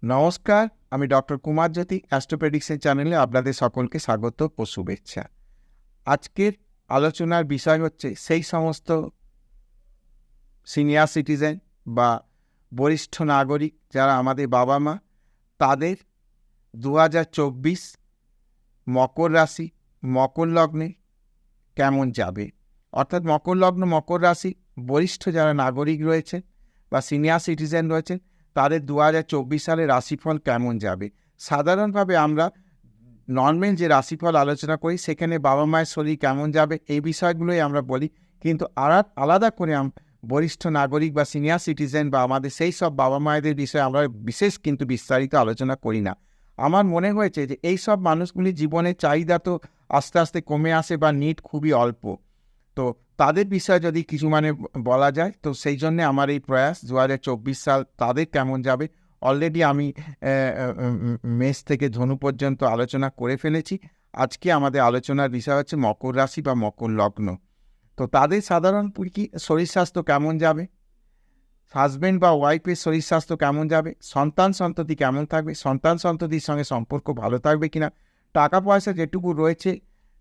নমস্কার, আমি ডক্টর কুমার জ্যোতি astro prediction চ্যানেলে আপনাদের সকলকে স্বাগত ও শুভেচ্ছা। আজকের আলোচনার বিষয় হচ্ছে সেই সমস্ত সিনিয়র সিটিজেন বা বরিষ্ঠ নাগরিক যারা আমাদের বাবা মা, তাদের 2024 মকর রাশি, মকর লগ্নে কেমন যাবে। অর্থাৎ মকর লগ্ন, মকর রাশি বরিষ্ঠ যারা নাগরিক রয়েছেন বা সিনিয়র সিটিজেন রয়েছেন, তাদের 2024 সালে রাশিফল কেমন যাবে। সাধারণভাবে আমরা নর্মাল যে রাশিফল আলোচনা করি সেখানে বাবা মায়ের শরীর কেমন যাবে এই বিষয়গুলোই আমরা বলি, কিন্তু আলাদা করে বরিষ্ঠ নাগরিক বা সিনিয়র সিটিজেন বা আমাদের সেই সব বাবা মায়েদের বিষয়ে আমরা বিশেষ কিন্তু বিস্তারিত আলোচনা করি না। আমার মনে হয়েছে যে এই সব মানুষগুলির জীবনের চাহিদা তো আস্তে আস্তে কমে আসে বা নিড খুবই অল্প, তো তাদের বিষয়ে যদি কিছু বলা যায়, তো সেই জন্যে আমার এই প্রয়াস 2024 সাল তাদের কেমন যাবে। অলরেডি আমি মেষ থেকে ধনু পর্যন্ত আলোচনা করে ফেলেছি। আজকে আমাদের আলোচনার বিষয় হচ্ছে মকর রাশি বা মকর লগ্ন। তো তাদের সাধারণ কি শরীর স্বাস্থ্য কেমন যাবে, হাজব্যান্ড বা ওয়াইফের শরীর স্বাস্থ্য কেমন যাবে, সন্তান সন্ততি কেমন থাকবে, সন্তান সন্ততির সঙ্গে সম্পর্ক ভালো থাকবে কিনা, টাকা পয়সা যেটুকু রয়েছে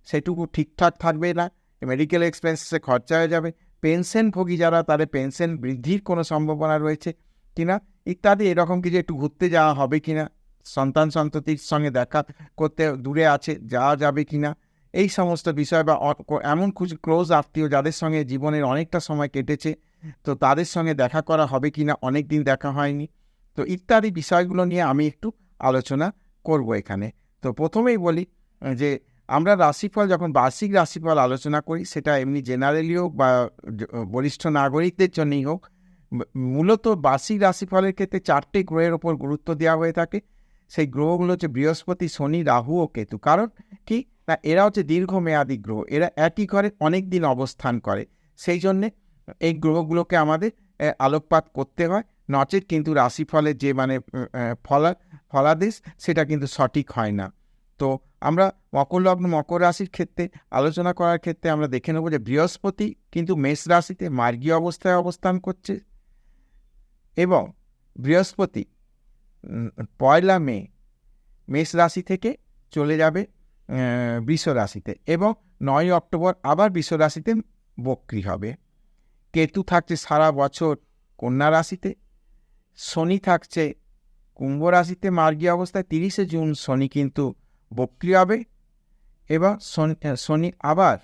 সেটুকু ঠিকঠাক থাকবে না, মেডিকেল এক্সপেন্সে খরচা হয়ে যাবে, পেনশনভোগী যারা তাদের পেনশন বৃদ্ধির কোনো সম্ভাবনা রয়েছে কিনা ইত্যাদি, এরকম কিছু একটু ঘুরতে যাওয়া হবে কিনা, সন্তান সন্ততির সঙ্গে দেখা করতে দূরে আছে যাওয়া যাবে কিনা, এই সমস্ত বিষয় বা এমন কিছু ক্লোজ আত্মীয় যাদের সঙ্গে জীবনের অনেকটা সময় কেটেছে, তো তাদের সঙ্গে দেখা করা হবে কিনা, অনেক দিন দেখা হয়নি, তো ইত্যাদি বিষয়গুলো নিয়ে আমি একটু আলোচনা করব এখানে। তো প্রথমেই বলি যে আমরা রাশিফল যখন বার্ষিক রাশিফল আলোচনা করি, সেটা এমনি জেনারেলি হোক বা বরিষ্ঠ নাগরিকদের জন্যই হোক, মূলত বার্ষিক রাশিফলের ক্ষেত্রে 4টে গ্রহের ওপর গুরুত্ব দেওয়া হয়ে থাকে। সেই গ্রহগুলো হচ্ছে বৃহস্পতি, শনি, রাহু ও কেতু। কারণ কি না, এরা হচ্ছে দীর্ঘমেয়াদী গ্রহ, এরা একই ঘরে অনেক দিন অবস্থান করে, সেই জন্যে এই গ্রহগুলোকে আমাদের আলোকপাত করতে হয়, নচেত কিন্তু রাশিফলের যে ফলাদেশ সেটা কিন্তু সঠিক হয় না। তো আমরা মকর লগ্ন মকর রাশির ক্ষেত্রে আলোচনা করার ক্ষেত্রে আমরা দেখে নেব যে বৃহস্পতি কিন্তু মেষ রাশিতে মার্গীয় অবস্থায় অবস্থান করছে, এবং বৃহস্পতি 1 মে মেষ রাশি থেকে চলে যাবে বৃষ রাশিতে, এবং 9 অক্টোবর আবার বৃষ রাশিতে বক্রী হবে। কেতু থাকছে সারা বছর কন্যা রাশিতে, শনি থাকছে কুম্ভ রাশিতে মার্গীয় অবস্থায়। 30 জুন শনি কিন্তু বক্রী হবে, এবং শনি আবার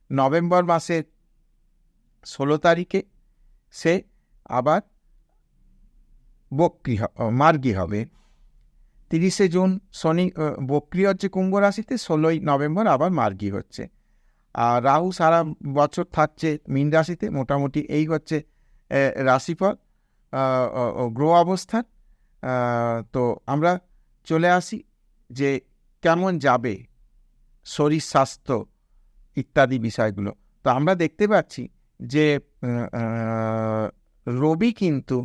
নভেম্বর মাসের 16 তারিখে সে আবার মার্গী হবে। 30 জুন শনি বক্রী হচ্ছে কুম্ভ রাশিতে, 16 নভেম্বর আবার মার্গী হচ্ছে। আর রাহু সারা বছর থাকছে মীন রাশিতে। মোটামুটি এই হচ্ছে রাশিফল, গ্রহ অবস্থান। তো আমরা চলে আসি যে কেমন যাবে শরীর স্বাস্থ্য ইত্যাদি বিষয়গুলো। তো আমরা দেখতে পাচ্ছি যে রবি কিন্তু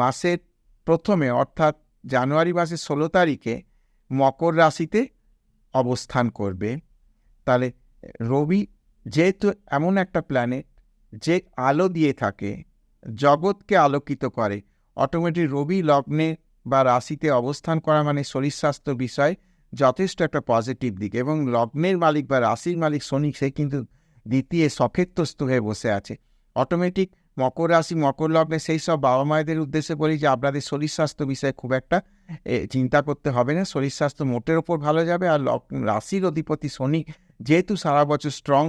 মাসের প্রথমে অর্থাৎ জানুয়ারি মাসের 16 তারিখে মকর রাশিতে অবস্থান করবে। তাহলে রবি যেহেতু এমন একটা প্ল্যানেট যে আলো দিয়ে থাকে, জগৎকে আলোকিত করে, অটোমেটিক রবি লগ্নে বা রাশিতে অবস্থান করা মানে শরীর স্বাস্থ্য বিষয় যথেষ্ট একটা পজিটিভ দিক। এবং লগ্নের মালিক বা রাশির মালিক শনি, সে কিন্তু দ্বিতীয় সক্ষেত্রস্থ হয়ে বসে আছে। অটোমেটিক মকর রাশি মকর লগ্নে সেই সব বাবা মায়েদের উদ্দেশ্যে বলি যে আপনাদের শরীর স্বাস্থ্য বিষয়ে খুব একটা চিন্তা করতে হবে না, শরীর স্বাস্থ্য মোটের ওপর ভালো যাবে। আর রাশির অধিপতি শনি যেহেতু সারা বছর স্ট্রং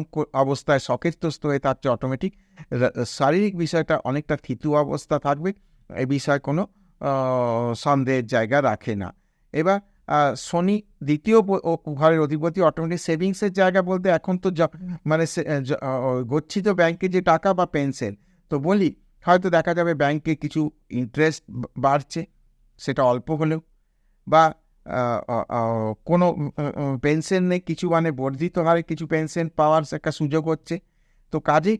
অবস্থায় সক্ষেত্রস্থ হয়ে থাকছে, অটোমেটিক শারীরিক বিষয়টা অনেকটা থিতু অবস্থা থাকবে, এ বিষয়ে কোনো সন্দেহের জায়গা রাখে না। এবার শনি দ্বিতীয় ঘরের অধিপতি, অটোমেটিক সেভিংসের জায়গা বলতে এখন তো গচ্ছিত ব্যাংকে যে টাকা বা পেনশন, তো বলি হয়তো দেখা যাবে ব্যাংকে কিছু ইন্টারেস্ট বাড়ছে, সেটা অল্প হলেও, বা কোনো পেনশন নেই, কিছু বর্ধিত হারে কিছু পেনশন পাওয়ার একটা সুযোগ হচ্ছে। তো কাজেই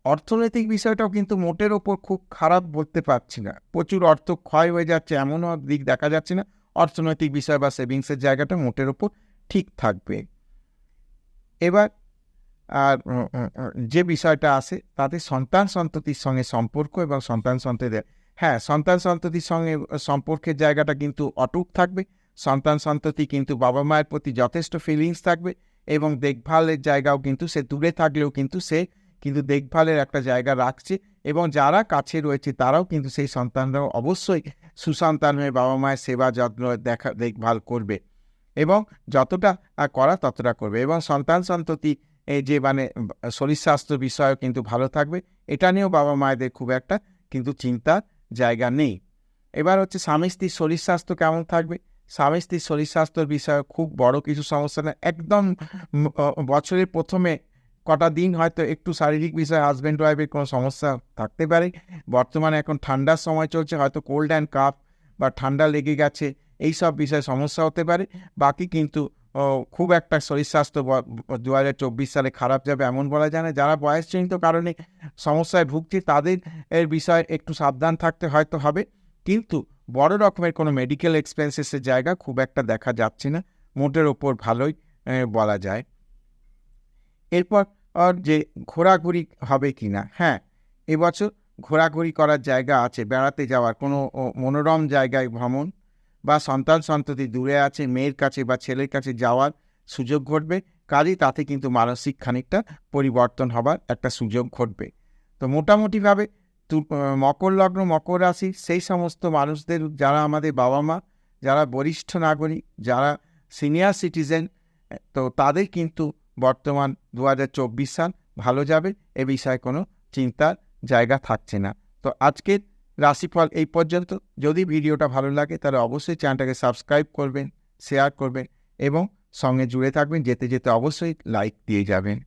অর্থনৈতিক বিষয়টাও কিন্তু মোটের ওপর খুব খারাপ বলতে পারছি না, প্রচুর অর্থ ক্ষয় হয়ে যাচ্ছে এমনও দিক দেখা যাচ্ছে না। অর্থনৈতিক বিষয় বা সেভিংসের জায়গাটা মোটের ওপর ঠিক থাকবে। এবার আর যে বিষয়টা আসে তাতে সন্তান সন্ততির সঙ্গে সম্পর্ক এবং সন্তান সন্ততিদের হ্যাঁ, সন্তান সন্ততির সঙ্গে সম্পর্কের জায়গাটা কিন্তু অটুট থাকবে। সন্তান সন্ততি কিন্তু বাবা মায়ের প্রতি যথেষ্ট ফিলিংস থাকবে এবং দেখভালের জায়গাও কিন্তু সে দূরে থাকলেও কিন্তু সে কিন্তু দেখভালের একটা জায়গা রাখছে এবং যারা কাছে রয়েছে তারাও কিন্তু সেই সন্তানরাও অবশ্যই সুসন্তান হয়ে বাবা মায়ের সেবা যত্ন দেখভাল করবে এবং যতটা করা ততটা করবে এবং সন্তান সন্ততি এই যে মানে শরীর স্বাস্থ্য বিষয়ও কিন্তু ভালো থাকবে। এটা নিয়েও বাবা মায়েদের খুব একটা কিন্তু চিন্তার জায়গা নেই। এবার হচ্ছে স্বামী স্ত্রীর শরীর স্বাস্থ্য কেমন থাকবে? স্বামী স্ত্রীর শরীর স্বাস্থ্যের বিষয়ে খুব বড় কিছু সমস্যা না। একদম বছরের ১ম কটা দিন হয়তো একটু শারীরিক বিষয়ে হাসব্যান্ড ওয়াইফের কোনো সমস্যা থাকতে পারে। বর্তমানে এখন ঠান্ডার সময় চলছে, হয়তো কোল্ড অ্যান্ড কাফ বা ঠান্ডা লেগে গেছে, এইসব বিষয়ে সমস্যা হতে পারে। বাকি কিন্তু খুব একটা শরীর স্বাস্থ্য ২০২৪ সালে খারাপ যাবে এমন বলা যায় না। যারা বয়সজনিত কারণে সমস্যায় ভুগছে তাদের বিষয়ে একটু সাবধান থাকতে হয়তো হবে, কিন্তু বড় রকমের কোনো মেডিকেল এক্সপেন্সেসের জায়গা খুব একটা দেখা যাচ্ছে না। মোটের ওপর ভালোই বলা যায়। এরপর যে ঘোরাঘুরি হবে কি না? হ্যাঁ, এবছর ঘোরাঘুরি করার জায়গা আছে, বেড়াতে যাওয়ার কোনো মনোরম জায়গায় ভ্রমণ বা সন্তান সন্ততি দূরে আছে মেয়ের কাছে বা ছেলের কাছে যাওয়ার সুযোগ ঘটবে। কাজেই তাতে কিন্তু মানসিক খানিকটা পরিবর্তন হবার একটা সুযোগ ঘটবে। তো মোটামুটিভাবে মকর লগ্ন, মকর রাশি সেই সমস্ত মানুষদের যারা আমাদের বাবা মা, যারা বরিষ্ঠ নাগরিক, যারা সিনিয়র সিটিজেন, তো তাদের কিন্তু বর্তমান ২০২৪ সাল ভালো যাবে, এ বিষয়ে কোনো চিন্তার জায়গা থাকছে না। তো আজকের রাশিফল এই পর্যন্ত। যদি ভিডিওটা ভালো লাগে তাহলে অবশ্যই চ্যানেলটাকে সাবস্ক্রাইব করবেন, শেয়ার করবেন এবং সঙ্গে জুড়ে থাকবেন। যেতে যেতে অবশ্যই লাইক দিয়ে যাবেন।